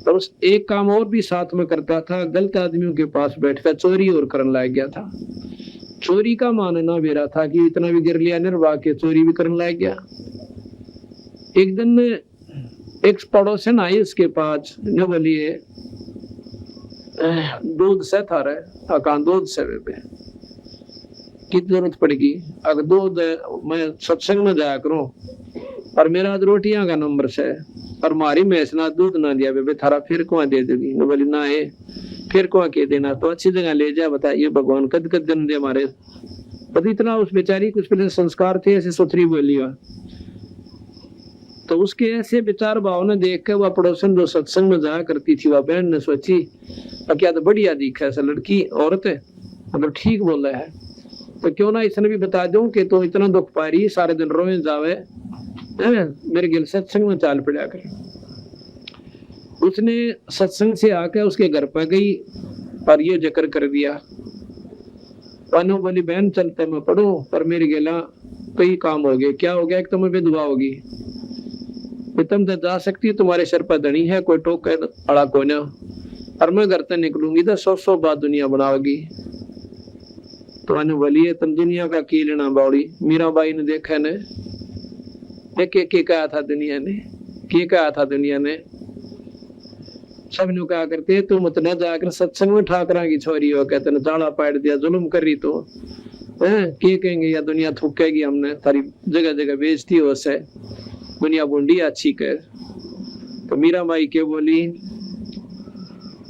तो उस एक काम और भी साथ में करता था, गलत आदमियों के पास बैठकर चोरी और करने लग गया था। चोरी का मानना मेरा था कि इतना भी गिर लिया निर्वाह के चोरी भी करने लग गया। एक दिन एक पड़ोसन आई उसके पास, जो बोलिए दूध से था रहे अकान दूध से पे की जरूरत पड़ेगी, अगर दूध मैं सत्संग में जाया करूं और मेरा रोटियां का नंबर से और मारी मैस ना दूध ना दिया बेबे थारा फिर कुआ दे देगी। न बोली ना है फिर कुआ के देना, तो अच्छी जगह ले जा, बताइए भगवान कद कद जन्म दे हमारे। पता इतना उस बेचारी कुछ पहले संस्कार थे, ऐसे सुथरी बोली। तो उसके ऐसे विचार भावना देख कर वह पड़ोसन जो सत्संग में जाया करती थी, वह बहन ने सोची क्या तो बढ़िया दिखा ऐसा लड़की औरत है, मतलब ठीक बोल रहा है, तो क्यों ना इसने भी बता दूं कि तो इतना दुख पा रही, सारे दिन रोए जावे, मेरे गिल सत्संग में चाल पड़ा कर। उसने सत्संग से आकर उसके घर पर गई और ये जिक्र कर दिया। पानो बोली बहन चलते मैं पढ़ू, पर मेरे गिला कई काम हो गए। क्या हो गया? एक तो मैं विधवा होगी, तुम तो जा सकती, तुम्हारे सर पर धनी है, कोई टोक अड़ा को ना, और मैं घर से निकलूंगी तो 100 बात दुनिया बनाओगी। तो अनु बोलिए तुम दुनिया का की लेना बाउड़ी। मीरा बाई ने देखा ने के कहा था दुनिया ने, के कहा था दुनिया ने, सब नु कहा करते तुम मत न जाकर सत्संग में ठाकरा की छोरी हो, कहते न जाड़ा पाड़ दिया, जुल्म कर रही तो के कहेंगे या दुनिया थूकेगी, हमने तारी जगह जगह बेइज्जती हो से, दुनिया बुंडी अच्छी कर। तो मीरा बाई के बोली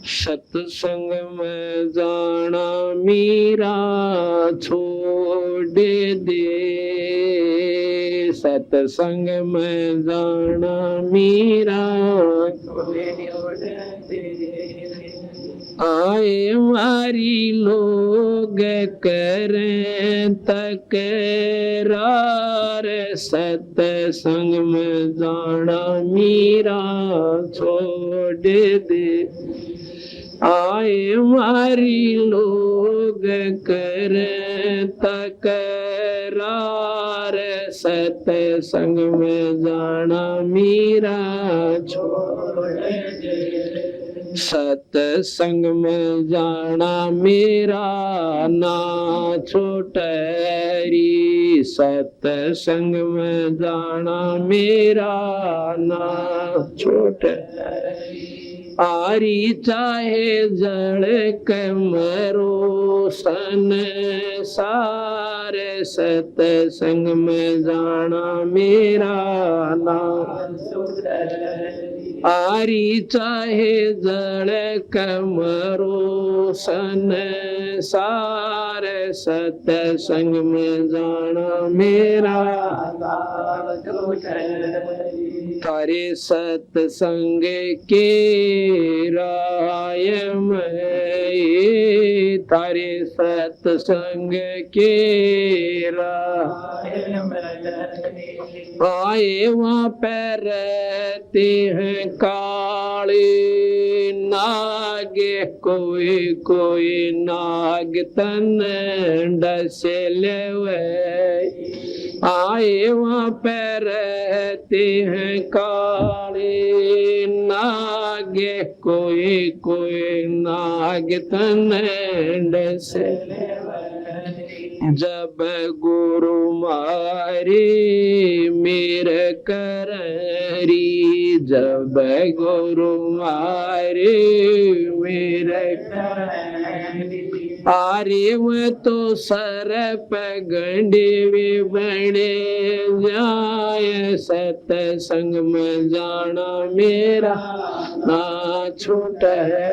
सत्संग में जाना मीरा छोड़ दे, सत्संग में जाना मीरा आए मारी लोग करें तकरार, सत्संग में जाना मीरा छोड़ दे, आए मारी लोग करें तकरार, सतसंग में जाना मीरा छोड़ दे, सतसंग में जाना मेरा ना छोटरी, सतसंग में जाना मेरा ना छोटरी। आरी चाहे जड़ कमरो सन सारे, सतसंग में जाना मेरा नाम। आरी चाहे जड़ कमरो सन सारे, सतसंग में जाना मेरा थारे सतसंग के राय में, थारे सतसंग के राय आए वहाँ पर रहते हैं काले नागे, कोई कोई नाग तन डसे लेवे, आए वहाँ पर रहते हैं काले नागे, कोई कोई नाग तन डसे जब गुरु मारे मेरे कररी, जब गुरु मारे मेरे कररी, आरे वो तो सरप गंडे वे बने जाए, सतसंग में जाना मेरा ना छोटा है।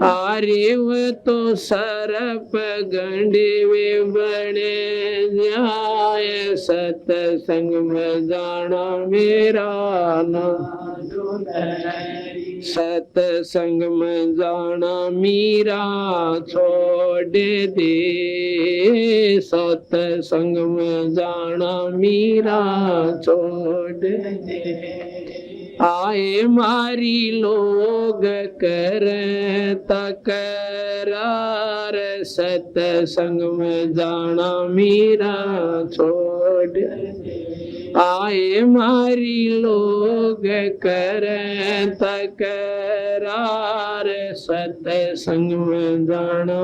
आरे वो तो सरप गंडे वे बने जाए, सतसंग में जाना मेरा ना, सतसंग में जाना मीरा छोड़ दे, सतसंग में जाना मीरा छोड़ दे। आए मारी लोग कर तकरार, सतसंग में जाना मीरा छोड़ दे। आए मारी लोग कर तकरार, सतसंग में जाना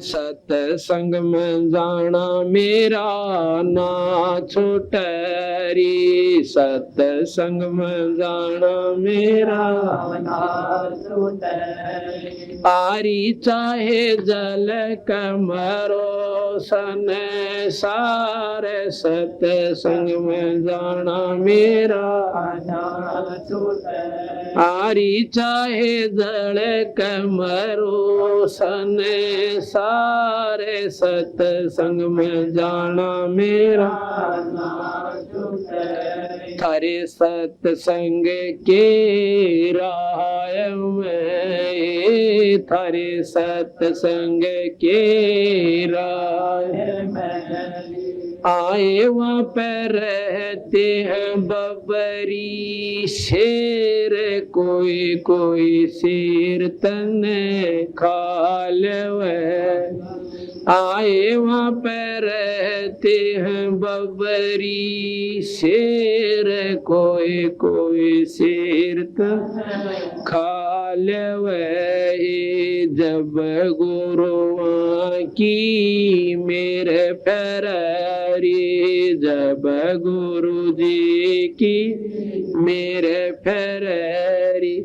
सतसंग में जाना मेरा ना छोटरी, सतसंग में जाना मेरा ना छोटरी। आरी चाहे जल कमरो सन सारे, सतसंग में जाना मेरा ना छोटरी। आरी चाहे जल कमरो सन सारे, सतसंग में जाना मेरा थारे सतसंग के राय में, थारे सतसंग के राय में आए वहाँ पर रहते हैं बबरी शेर, कोई कोई शेर तन खा लेवे। आए वहाँ पर रहते हैं बबरी शेर, कोई कोई शेर तन खा लेवे। जब गुरुआ की मेरे फरारी, जब गुरु जी की मेरे फरारी,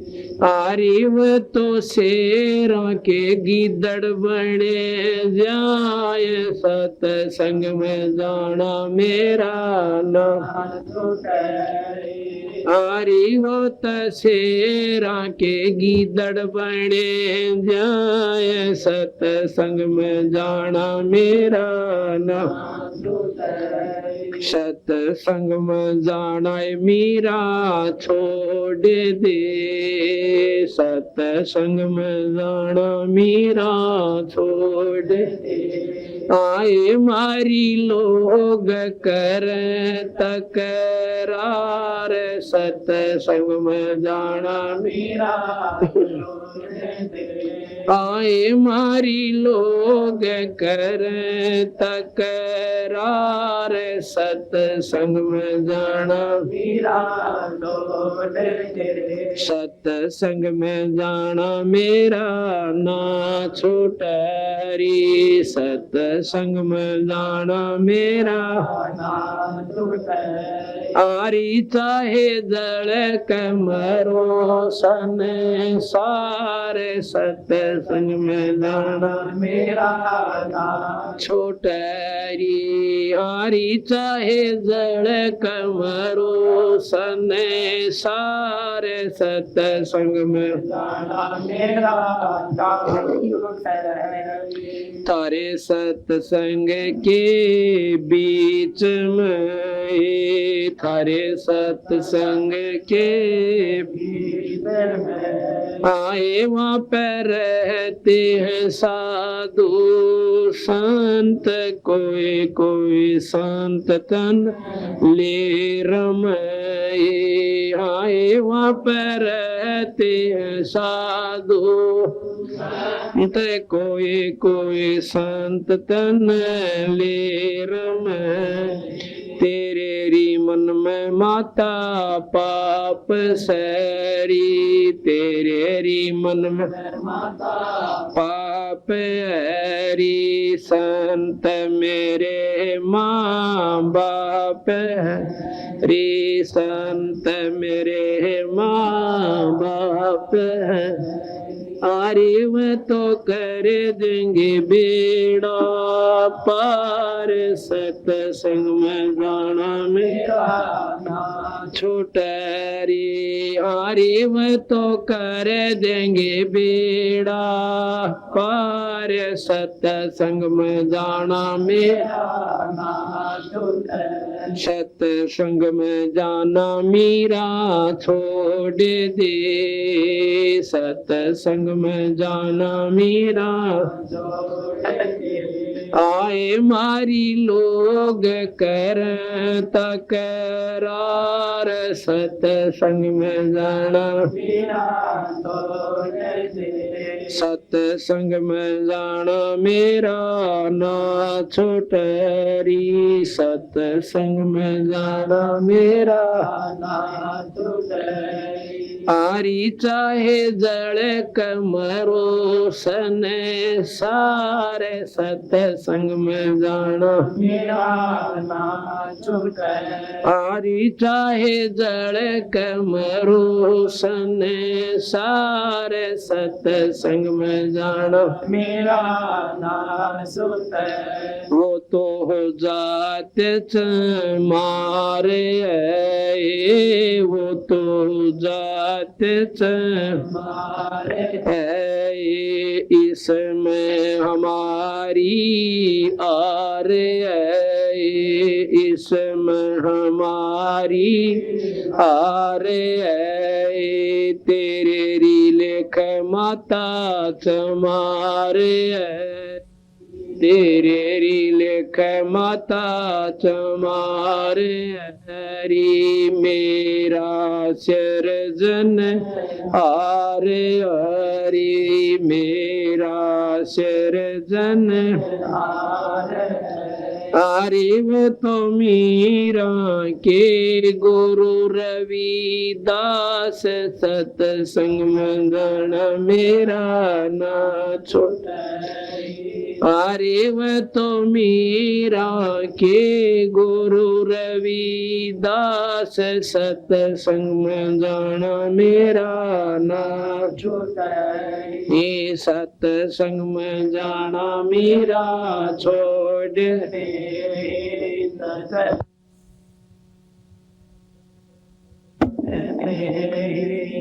आरिव तो शेरों के गिदड़ बने जाए, सतसंग में जाना मेरा ना। आरिव तो शेरों के गिदड़ बने जाए, सतसंग में जाना मेरा ना। सत्संग में जाना मीरा छोड़ दे, सत्संग में जाना मीरा छोड़ दे। आए मारी लोग कर तकरार, सत्संग में जाना मीरा आए मारी लोग कर तकरार, सत्संग में जाना मीरा सत्संग में जाना मेरा ना छूटरी, सत्संग में जाना मेरा आरी चाहे जल कमरो सन सारे, सत्संग में जाना मेरा छोटरी। आरी चाहे जल कमरो सन सारे, सत्संग में जाना मेरा तारे सत्संग के बीच में, थारे सत्संग के बीच में आए वहाँ पर रहते हैं साधु संत, कोई कोई संत तन ले रमाए। आए वहाँ पर रहते हैं साधु कोई कोई संत तन ले रमाए। तेरे री मन में माता पाप सरी, तेरे री मन में माता पाप हरी, संत मेरे माँ बाप री, संत मेरे माँ बाप आरे वह तो कर देंगे बेड़ा पार, सत्संग में जाना मेरा ना छोटरी। आरे वह तो कर देंगे बेड़ा पार, सत्संग में जाना मेरा ना छोटरी। सत्संग में जाना मीरा छोड़ दे, सत्संग में जाना मीरा आए मारी लोग कर तकरार, सत्संग में जाना सत्संग में जाना मेरा ना छोटरी, सत्संग में जाना मेरा ना छोटरी। आरी चाहे जड़ कमरो सन सारे, सत्संग में जाना मेरा ना छोटरी। आरी चाहे जड़ कमरो सन सारे, सत्संग में जाना मेरा ना छोटरी। वो तो हो जाते मारे है, वो तो जाते मारे है, इसमें हमारी आर है, इसमें हमारी आर है। तेरे री लेख माता चमारे है, तेरे री लेख माता चमारे हरी। मेरा सिरजन आरे हरी, मेरा सिरजन आरिव तो मीरा के गुरु रविदास, सत्संग मंगण मेरा ना छोटा। आरिव तो मीरा के गुरु रविदास, सत्संग मंगण मेरा ना छोटा। ये सत्संग में जाना मेरा छोड़ दे।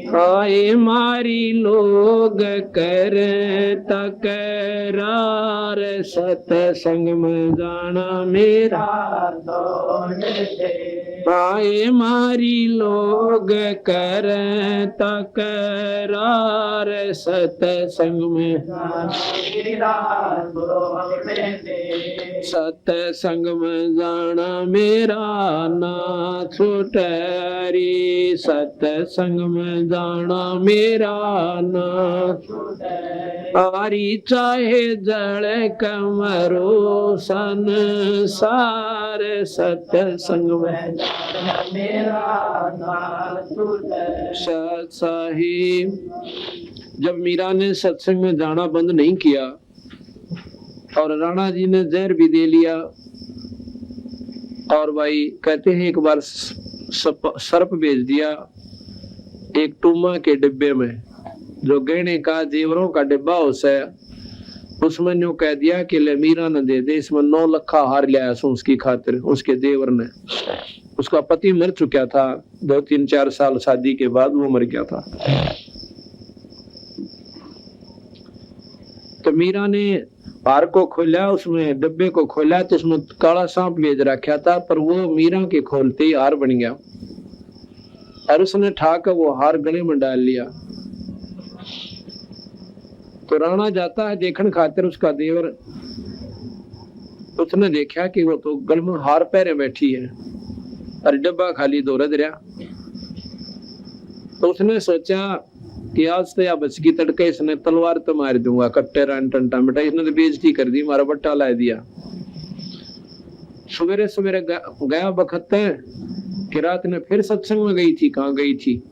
आए मारी लोग कर तकरार सतसंग में जाना मेरा आए मारी लोग कर तकरार सतसंग में सतसंग में जाना मेरा ना छूटरी सतसंग में जाना मेरा ना आरी चाहे जल कमरो संसार सतसंग में साहिब। जब मीरा ने सत्संग में जाना बंद नहीं किया और राणा जी ने जहर भी दे लिया और भाई कहते हैं एक बार सर्प भेज दिया एक टूमा के डिब्बे में जो गहने का जेवरों का डिब्बा होता है उसमें न्यू कह दिया कि ले मीरा न दे दे इसमें 9 लखा हार लिया उसकी खातिर। उसके देवर ने उसका पति मर चुका था 2-3-4 साल शादी के बाद वो मर गया था। तो मीरा ने हार को खोला उसमें डिब्बे को खोला तो उसमें काला सांप भेज रखा था पर वो मीरा के खोलते ही हार बन गया और उसने ठाकर वो हार गले में डाल लिया। तो राणा जाता है देखने खातिर उसका देवर उसने देखा कि वो तो गल में हार पहरे बैठी है और डब्बा खाली दौड़द रहा। तो उसने सोचा कि आज तो या बच की तड़के इसने तलवार तो मार दूंगा कट्टे रान टंटा बेटा इसने तो बेइज्जती कर दी मारा बट्टा ला दिया। सवेरे सवेरे गया बखत कि रात ने फिर सत्संग में गई थी। कहाँ गई थी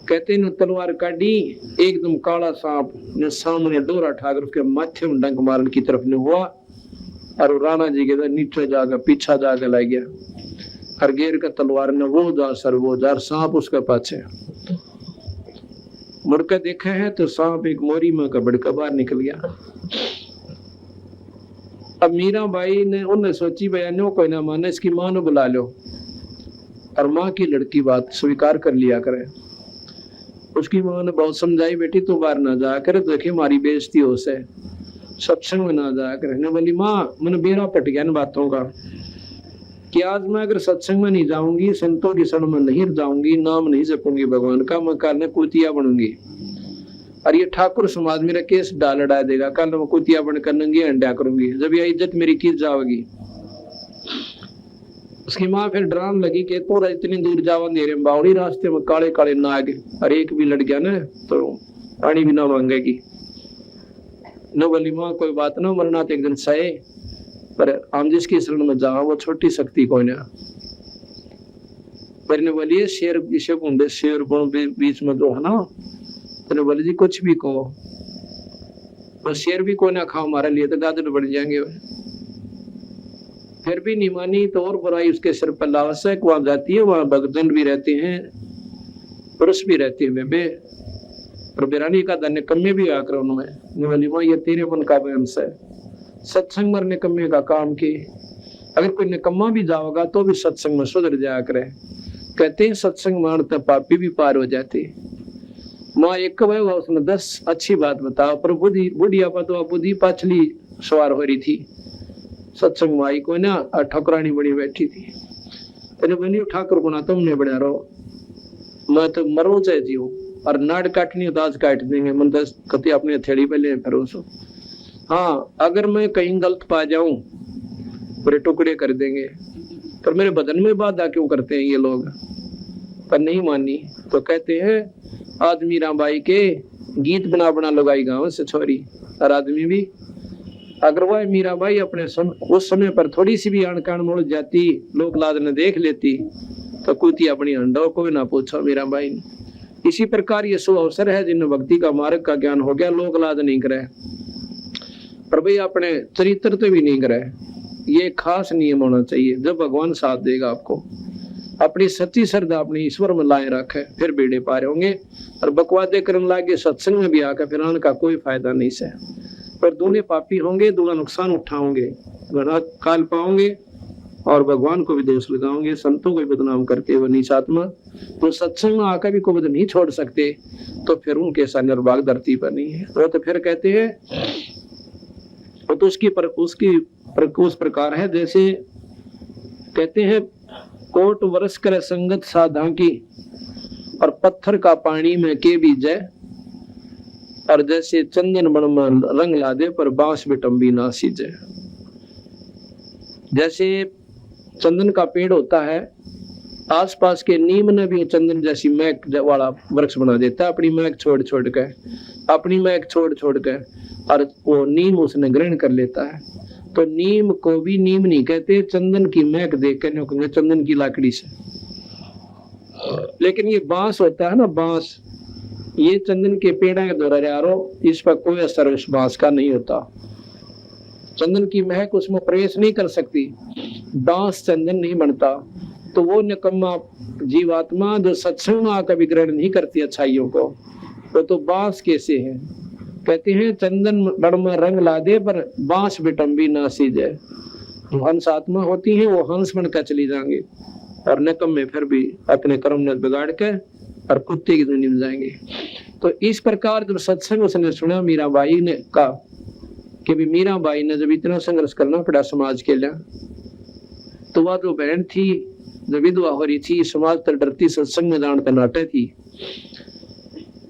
कहते न तलवार काटी एकदम काला सांप ने सामने डोरा ठाकर उसके माथे में डंक मारने की तरफ ने हुआ और राणा जी के नीचे जाकर पीछा जाकर लग गया और गेर का तलवार ने वो जा सर वो जा सांप उसके पाछे मुड़कर देखा है तो सांप एक मोरी में कबड़ का बाहर निकल गया। अब मीरा बाई ने उन्हें सोची बयानों कोई ना माने इसकी मां ने बुला लो और माँ की लड़की बात स्वीकार कर लिया करे। उसकी माँ ने बहुत समझाई बेटी तू बाहर ना जा कर देखे हमारी बेइज्जती हो से सत्संग में ना जा कर। बोली माँ मैंने बेरा पट गया इन बातों का कि आज मैं अगर सत्संग में नहीं जाऊंगी संतों की शरण में नहीं जाऊंगी नाम नहीं जपूंगी भगवान का मैं कल कुतिया बनूंगी और ये ठाकुर समाज मेरा केस डाल देगा कल मैं कुतिया बनकर नंगी अंडा करूंगी जब ये इज्जत मेरी की जाएगी। उसकी माँ फिर डरान लगी कि तो इतनी दूर जावा अंधेरे में बावड़ी रास्ते में काले काले नाग और एक भी लड़ गया ना तो पानी भी ना मांगेगी न। बोली माँ कोई बात ना मरना तो एक दिन सहे पर हम जिसकी शरण में जाओ वो छोटी शक्ति कोई ना। पर ने बोलिए शेर किसे कुंडे शेर बीच में जो है ना तो बोले जी कुछ भी कहो बस शेर भी कोई ना खाओ हमारे लिए तो गाजर बढ़ जाएंगे। फिर भी नहीं मानी तो और बुराई उसके सिर पर लावसक वहां जाती है वहां भगदंड भी रहते हैं पुरुष भी रहते हैं बेबे और बिरानी का धन्य कम्मे भी आकर उन्होंने बोली माँ ये तेरे मन का वंश है सत्संग में निकम्मे का काम की अगर कोई निकम्मा भी जाओगा तो भी सत्संग में सुधर जाया करे। कहते हैं सत्संग मानते पापी भी पार हो जाते। माँ एक हुआ उसने 10 अच्छी बात बताओ पर बुढ़िया पर तो बुद्धि पाछली सवार हो रही थी सत्संग में आई कोई ना ठकुरानी बड़ी बैठी थी तेने बनी ठाकुर गुना तुमने बना रहो मैं तो मरो चाहे जीव और नाड़ काटनी तो आज काट देंगे मन तो कति अपनी हथेली पे ले फिर हाँ अगर मैं कहीं गलत पा जाऊं पूरे टुकड़े कर देंगे पर मेरे बदन में बाधा क्यों करते हैं ये लोग। पर नहीं मानी तो कहते हैं आज मीरा बाई के गीत बना बना लगाई गाँव से छोरी और आदमी भी अगर वह मीरा बाई अपने उस समय पर थोड़ी सी भी अणकान मुड़ जाती लोक लाद ने देख लेती तो कुती अपनी अंडो को भी ना पूछो मीरा बाई ने। इसी प्रकार ये शुभ अवसर है जिन्हें भक्ति का मार्ग का ज्ञान हो गया लोक लाद नहीं करे पर भाई अपने चरित्र तो भी नहीं करे। ये खास नियम होना चाहिए जब भगवान साथ देगा आपको अपनी सच्ची श्रद्धा अपनी ईश्वर में लाए रखे फिर बेड़े पार होंगे और बकवादे करने लागे सत्संग में भी आकर फिर आने का कोई फायदा नहीं से पर दूल्हे पापी होंगे दूल्हा नुकसान उठाओगे घना काल पाओगे और भगवान को भी दोष लगाओगे, संतों को भी बदनाम करते हो नीच आत्मा, तो सत्संग में आकर भी को नहीं छोड़ सकते, तो फिर उनके साथ निर्भाग धरती पर नहीं है। वो तो फिर कहते हैं तो उस प्रकार है जैसे कहते हैं कोट वर्ष कर संगत साधा की और पत्थर का पानी में के बीजे, और जैसे चंदन बन में रंग ला दे पर बांस बिटम्बी ना सीजे। जैसे चंदन का पेड़ होता है, आसपास के नीम ने भी चंदन जैसी महक वाला वृक्ष बना देता है, अपनी महक छोड़ छोड़ के और वो नीम उसने ग्रहण कर लेता है। तो नीम को भी नीम नहीं कहते, चंदन की महक देख कर कहेंगे चंदन की लाकड़ी से। लेकिन ये बांस होता है ना, बांस, ये चंदन के पेड़ के द्वारा यारो, इस पर कोई असर उस बांस का नहीं होता, चंदन की महक उसमें प्रवेश नहीं कर सकती, बांस चंदन नहीं बनता। तो वो निकम्मा जीवात्मा जो सत्संग में आकर भी ग्रहण नहीं करती अच्छाइयों को, तो बांस कैसे है? कहते हैं चंदन बड़ में रंग ला दे पर बांस बिटम्बी ना सीजे। हंस आत्मा होती है, वो हंस बनकर चली जाएंगे और निकम में फिर भी अपने कर्म ने बिगाड़ के और कुत्ते की दुनिया में जाएंगे। तो इस प्रकार जब सत्संग उसने सुना मीराबाई ने कहा कि भी मीराबाई ने जब इतना संघर्ष करना पड़ा समाज के लिए, तो वह जो बहन थी जो विधवा हो रही थी, समाज तर डरती, सत्संग में जान नाटे थी,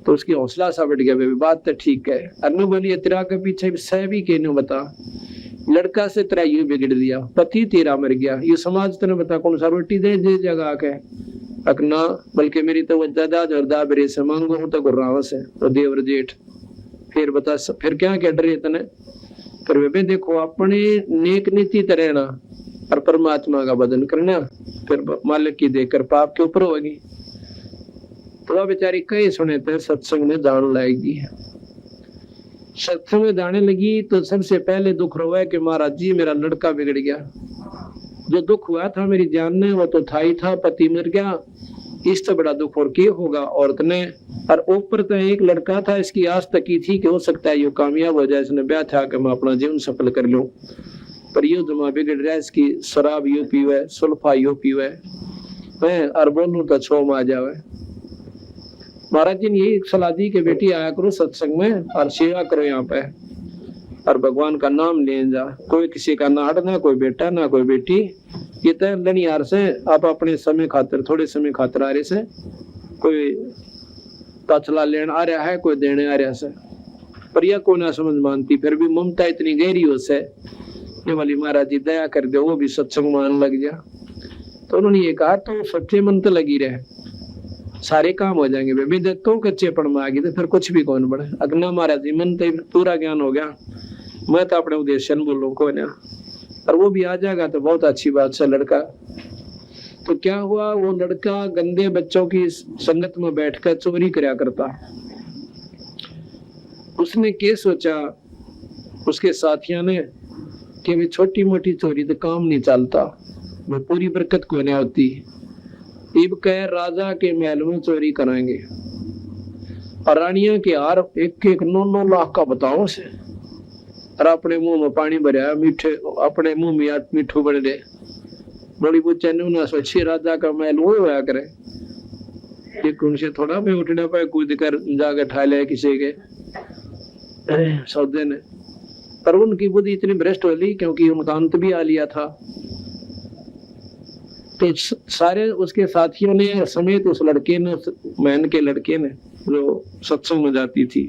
तो उसकी हौसला सा बढ़ गया, बात तो ठीक है। अनु बोली तेरा के पीछे सह भी कहने बता, लड़का से तेरा यू बिगड़ दिया, पति तेरा मर गया, ये समाज तेने बता कौन सा रोटी दे जगह के अकना, बल्कि मेरी तो दादा जोरदा बरे से मांगो हूं तो गुर्राव से तो देवर जेठ, फिर बता फिर क्या कह डरे तने। पर वे देखो अपने नेक नीति तरहना और परमात्मा का बदन करना, फिर मालिक की देकर पाप के ऊपर होगी। तो बेचारी कई सुने थे सत्संग में जान लाएगी, सत्संग में जाने लगी तो सबसे पहले दुख रोया कि महाराज जी मेरा लड़का बिगड़ गया। जो दुख हुआ था मेरी जान ने वो तो था ही था, पति मर गया, इससे बड़ा दुख और क्या होगा औरत ने। और ऊपर तो एक लड़का था, इसकी आस तक की थी कि हो सकता है ये कामयाब हो जाए, इसने ब्याह था कि मैं अपना जीवन सफल कर लूं, पर ये जमा बिगड़ रहा है, इसकी शराब यो पीवे, सुल्फा यो पीवे, और बोलूं तो छोम आ जावे। महाराज जी ने यही सलाह दी कि बेटी आया करो सत्संग में और सेवा करो यहाँ पे, और भगवान का नाम ले जा, कोई किसी का ना हटना, कोई बेटा ना कोई बेटी, ये तो लनियार से आप अपने समय खातिर, थोड़े समय खातिर आ रहे से, कोई ताचला लेने आ रहा है, कोई देने आ रहा से, पर यह को ना समझ मानती, फिर भी ममता इतनी गहरी हो से ये वाली महाराज जी दया कर दो, वो भी सत्संग मान लग जा। तो उन्होंने ये कहा तो सच्चे मन तो लगी रहे, सारे काम हो जाएंगे। बेबी तो कच्चे पड़ में आ गई तो फिर कुछ भी कौन बढ़े। अगना महाराज जी मन तो पूरा ज्ञान हो गया, मैं तो अपने उद्देश्य बोलूं को ना, और वो भी आ जाएगा तो बहुत अच्छी बात से लड़का। तो क्या हुआ, वो लड़का गंदे बच्चों की संगत में बैठकर चोरी करया करता। उसने क्या सोचा उसके साथियों ने कि भी छोटी मोटी चोरी तो काम नहीं चलता, वो पूरी बरकत को नहीं होती, इब कह राजा के महल में चोरी कराएंगे और रानिया के हार 1-1 लाख का बताओ से, और अपने मुंह में पानी भरा, मीठे अपने मुंह में मीठू बन दे, बड़ी बुच्चे ना सोची राजा का महल वो होया करे, एक उनसे थोड़ा मैं उठने पाए कूद कर जाकर ठा ले किसी के सौदे ने। पर उनकी बुद्धि इतनी भ्रष्ट हो ली क्योंकि उनका अंत भी आ लिया था। तो सारे उसके साथियों ने समेत उस लड़के ने, मैन के लड़के ने जो सत्संग में जाती थी,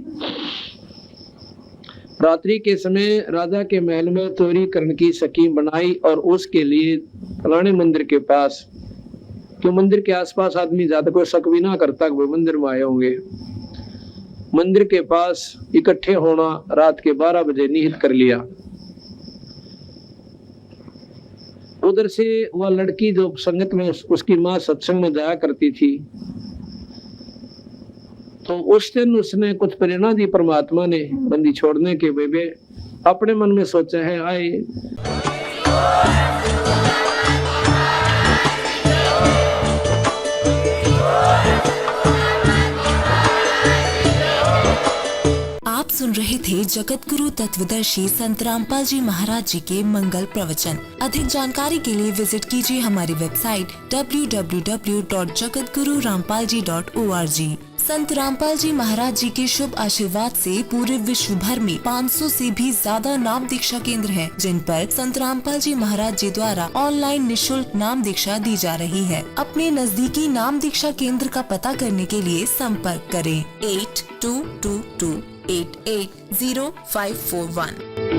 रात्रि के समय राजा के महल में चोरी करने की स्कीम बनाई और उसके लिए रानी मंदिर के पास, क्यों मंदिर के आसपास आदमी ज्यादा कोई शक भी ना करता वो मंदिर में आए होंगे, मंदिर के पास इकट्ठे होना रात के 12 बजे निहित कर लिया। उधर से वह लड़की जो संगत में उसकी माँ सत्संग में जाया करती थी, तो उस दिन उसने कुछ प्रेरणा दी परमात्मा ने बंदी छोड़ने के बेबे, अपने मन में सोचा है आए आप सुन रहे थे जगत गुरु तत्वदर्शी संत रामपाल जी महाराज जी के मंगल प्रवचन। अधिक जानकारी के लिए विजिट कीजिए हमारी वेबसाइट www.jagatgururampalji.org। संत रामपाल जी महाराज जी के शुभ आशीर्वाद से पूरे विश्व भर में 500 से भी ज्यादा नाम दीक्षा केंद्र हैं, जिन पर संत रामपाल जी महाराज जी द्वारा ऑनलाइन निशुल्क नाम दीक्षा दी जा रही है। अपने नजदीकी नाम दीक्षा केंद्र का पता करने के लिए संपर्क करें 8222880541।